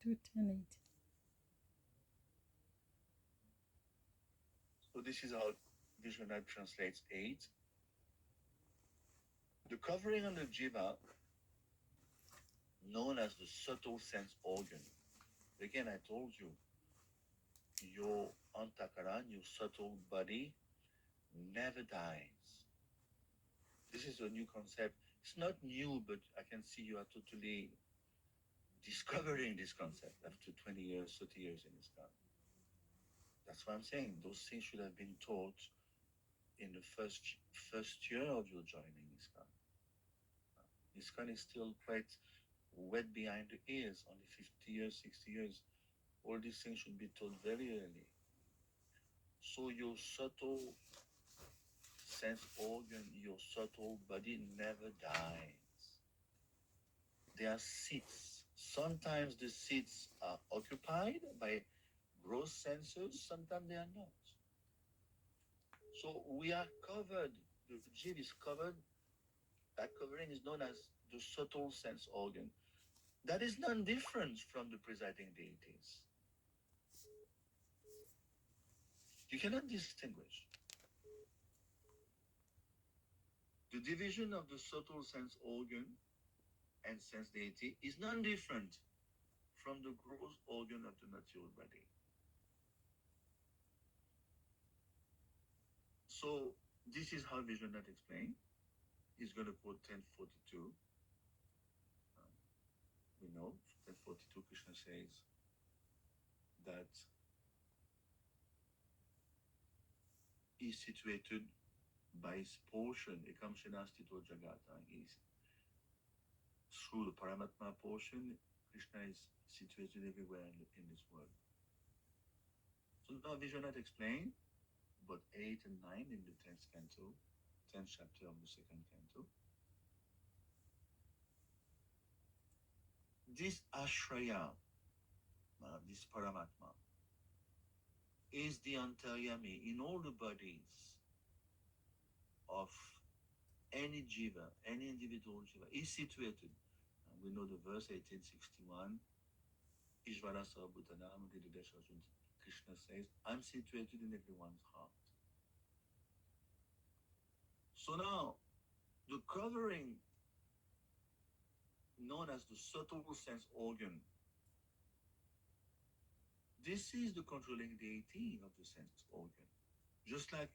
21080. So this is how Vishwanath translates 8. The covering on the jiva, known as the subtle sense organ. Again, I told you, your antakaran, your subtle body, never dies. This is a new concept. It's not new, but I can see you are totally discovering this concept after 20 years, 30 years in ISKCON. That's what I'm saying. Those things should have been taught in the first year of your joining ISKCON. ISKCON is still quite wet behind the ears, only 50 years, 60 years. All these things should be taught very early. So your subtle sense organ, your subtle body never dies. There are seats. Sometimes the seats are occupied by gross senses, sometimes they are not. So we are covered, the jiv is covered, that covering is known as the subtle sense organ. That is non different from the presiding deities. You cannot distinguish. The division of the subtle sense organ and sense deity is non different from the gross organ of the natural body. So this is how Vishwanath explained. He's going to quote 1042. We know 1042 Krishna says that he is situated by his portion, Ekamshanastito Jagata. Is through the Paramatma portion, Krishna is situated everywhere in this world. So now Vishwanath explained about 8 and 9 in the 10th canto, 10th chapter of the second canto. This Ashraya, this Paramatma, is the Antaryami in all the bodies of any jiva, any individual jiva, is situated. We know the verse 1861, Ishvara Sarvabhutanam, Krishna says, I'm situated in everyone's heart. So now, the covering known as the subtle sense organ, this is the controlling deity of the sense organ. Just like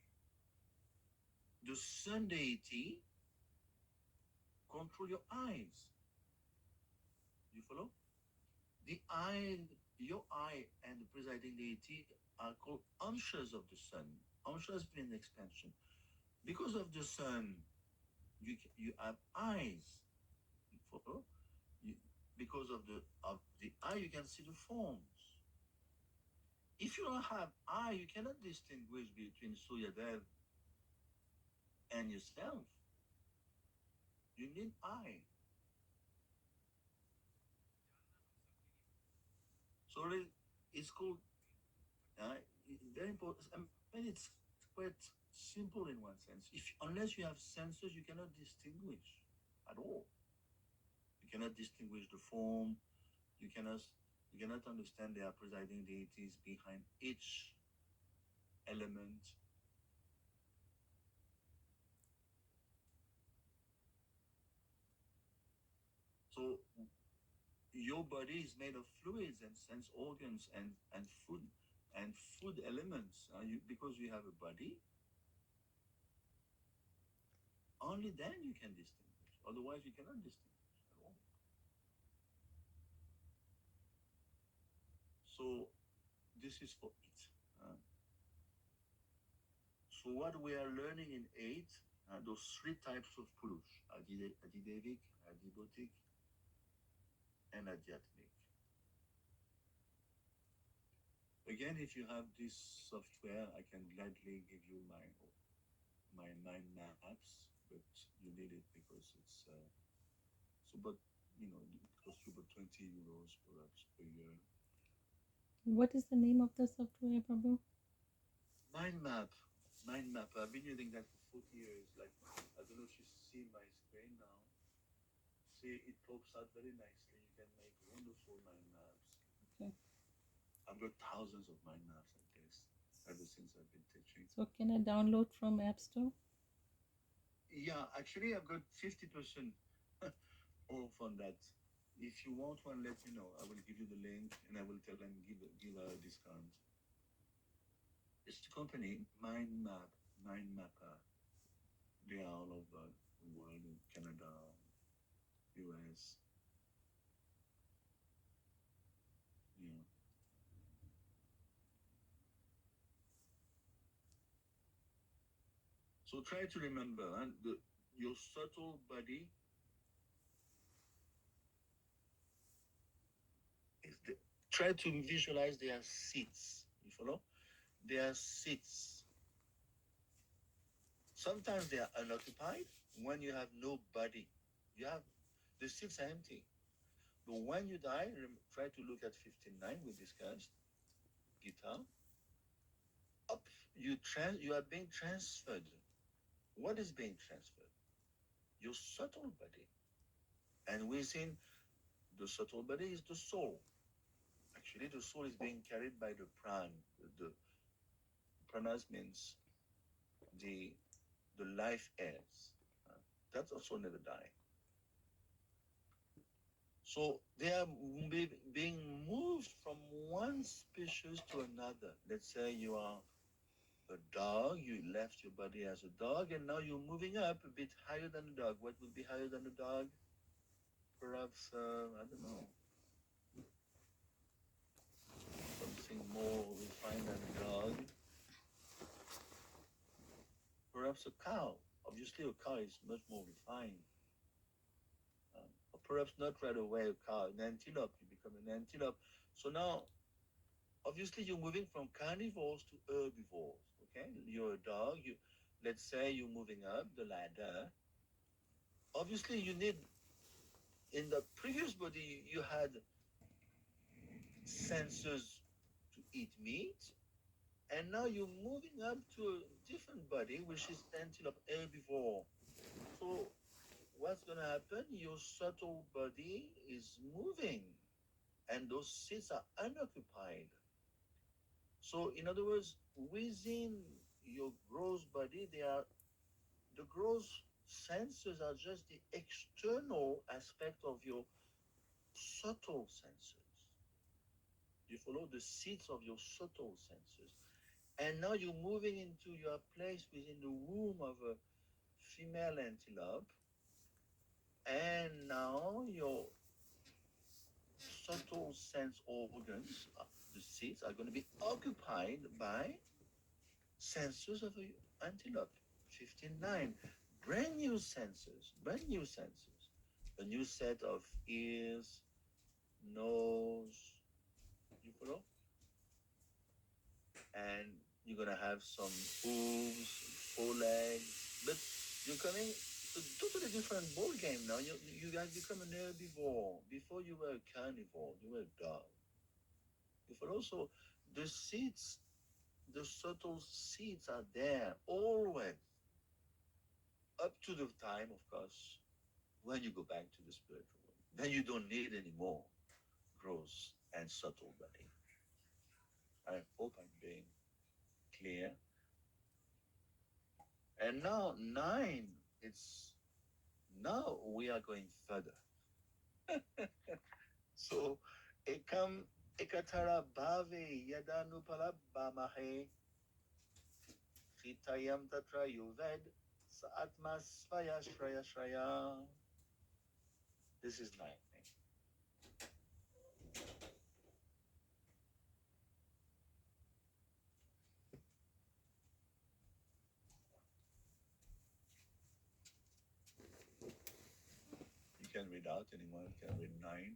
the sun deity control your eyes. You follow? The eye, your eye and the presiding deity are called anshas of the sun. Anshas mean expansion. Because of the sun, you have eyes. You follow? You, because of the eye, you can see the forms. If you don't have eye, you cannot distinguish between Suryadev and yourself. You need eye. So it's called very important. I mean, it's quite simple in one sense. If unless you have senses, you cannot distinguish at all. You cannot distinguish the form. You cannot understand there are presiding deities behind each element. So your body is made of fluids and sense organs and food elements. Because you have a body, only then you can distinguish. Otherwise, you cannot distinguish at all. So this is for it. So what we are learning in 8, those 3 types of purush, Adidevic, Adibotic, and Adhyatmic. Again, if you have this software, I can gladly give you my 9 maps, but you need it because it's so. But you know, it costs you about 20 euros perhaps per year. What is the name of the software, Prabhu? Mind map, mind map. I've been using that for 40 years. Like I don't know if you see my screen now. See, it pops out very nicely. You can make wonderful mind maps. I've got thousands of mind maps like this ever since I've been teaching. So can I download from App Store? Yeah, actually, I've got 50% off on that. If you want one, let me know. I will give you the link and I will tell them give a discount. It's the company Mind Mapper. They are all over the world, in Canada, US. Yeah. So try to remember your subtle body is the, try to visualize their seats. You follow? Their seats. Sometimes they are unoccupied when you have no body. You have the seats are empty. But when you die, try to look at 59 we discussed. Guitar. Up, you are being transferred. What is being transferred? Your subtle body. And within the subtle body is the soul. Actually, the soul is being carried by the pran. The pranas means the the life airs. That's also never die. So they are being moved from one species to another. Let's say you are a dog, you left your body as a dog, and now you're moving up a bit higher than the dog. What would be higher than the dog? Perhaps, I don't know, something more refined than a dog. Perhaps a cow. Obviously, a cow is much more refined. Or perhaps not right away a cow, an antelope. You become an antelope. So now, obviously, you're moving from carnivores to herbivores. Okay, you're a dog. Let's say you're moving up the ladder. Obviously, you need in the previous body you had senses to eat meat, and now you're moving up to a different body, which is antelope herbivore. So what's going to happen? Your subtle body is moving, and those seats are unoccupied. So, in other words, within your gross body, they are the gross senses are just the external aspect of your subtle senses. You follow the seats of your subtle senses. And now you're moving into your place within the womb of a female antelope. And now your subtle sense organs, the seats, are going to be occupied by senses of an antelope. 59. Brand new senses. A new set of ears, nose, you follow? And you're gonna have some hooves, forelegs, but you're coming to a totally different ball game now. You guys become an herbivore. Before you were a carnivore, you were a dog. You follow? So the seeds, the subtle seeds are there always, up to the time, of course, when you go back to the spiritual world. Then you don't need any more gross and subtle body. I hope I'm being clear. And now nine, it's now we are going further. So ekam ekatara bhave yadanupala bamahe chitayam tatra yuved saatma svaya shraya shraya. This is nine. You can read out anyone can read nine.